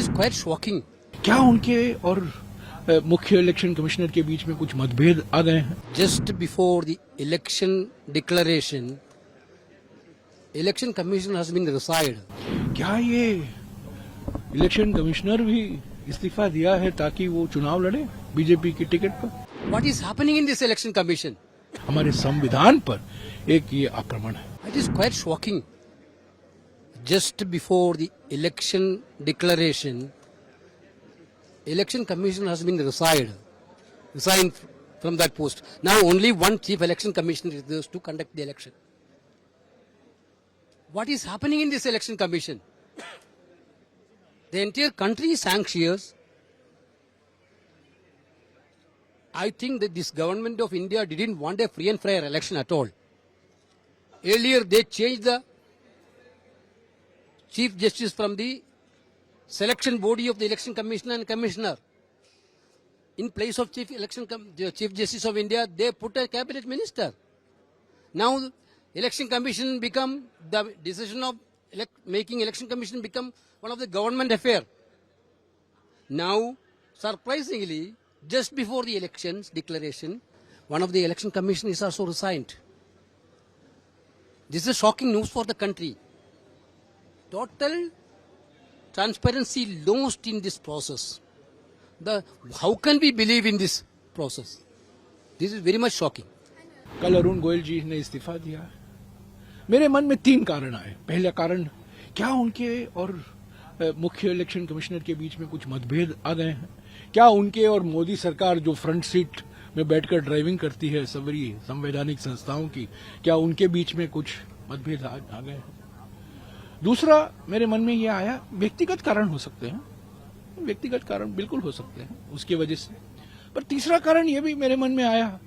is quite shocking. क्या उनके और मुख्य इलेक्शन कमिश्नर के बीच में कुछ मतभेद आ गए हैं? Just before the election declaration, election commission has been resigned. क्या ये इलेक्शन कमिश्नर भी इस्तीफा दिया है ताकि वो चुनाव लड़े बीजेपी की टिकट पर? What is happening in this election commission? हमारे संविधान पर एक ये आक्रमण है। It is quite shocking. Just before the election declaration, election commission has been resigned from that post. Now only one chief election commissioner is there to conduct the election. What is happening in this election commission? The entire country is anxious. I think that this government of India didn't want a free and fair election at all. Earlier they changed the Chief Justice from the selection body of the election commissioner and commissioner. In place of the Chief Justice of India, they put a cabinet minister. Now election commission become the decision of making election commission become one of the government affair. Now, surprisingly, just before the elections declaration, one of the election commission is also resigned. This is shocking news for the country. Total transparency lost in this process. How can we believe in this process? This is very much shocking. कल अरुण गोयल जी ने इस्तीफा दिया। मेरे मन में 3 कारण आए। पहला कारण, क्या उनके और मुख्य इलेक्शन कमिश्नर के बीच में कुछ मतभेद आ गए हैं? क्या उनके और मोदी सरकार जो फ्रंट सीट में बैठकर ड्राइविंग करती है सभी संवैधानिक संस्थाओं की, क्या उनके बीच में कुछ मतभेद आ गए हैं? दूसरा मेरे मन में ये आया, व्यक्तिगत कारण हो सकते हैं, व्यक्तिगत कारण बिल्कुल हो सकते हैं उसकी वजह से। पर तीसरा कारण ये भी मेरे मन में आया,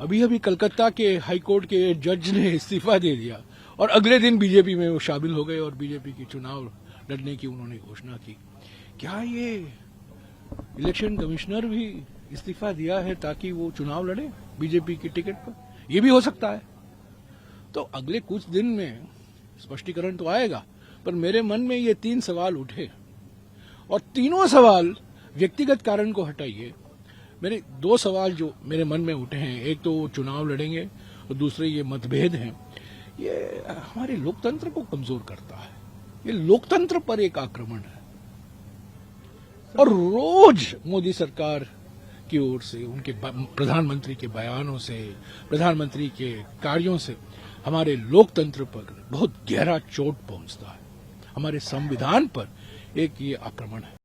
अभी अभी कलकत्ता के हाई कोर्ट के जज ने इस्तीफा दे दिया और अगले दिन बीजेपी में वो शामिल हो गए और बीजेपी की चुनाव लड़ने की उन्होंने घोषणा की। क्या ये इलेक्शन कमिश्नर भी इस्तीफा दिया है ताकि वो चुनाव लड़े बीजेपी की टिकट पर? ये भी हो सकता है। तो अगले कुछ दिन में स्पष्टीकरण तो आएगा, पर मेरे मन में ये 3 सवाल उठे और तीनों सवाल व्यक्तिगत कारण को हटाइए, मेरे 2 सवाल जो मेरे मन में उठे हैं, एक तो वो चुनाव लड़ेंगे और दूसरे ये मतभेद हैं, ये हमारे लोकतंत्र को कमजोर करता है। ये लोकतंत्र पर एक आक्रमण है और रोज मोदी सरकार की ओर से, उनके प्रधानमंत्री के बयानों से, प्रधानमंत्री के कार्यों से हमारे लोकतंत्र पर बहुत गहरा चोट पहुंचता है। हमारे संविधान पर एक ये आक्रमण है।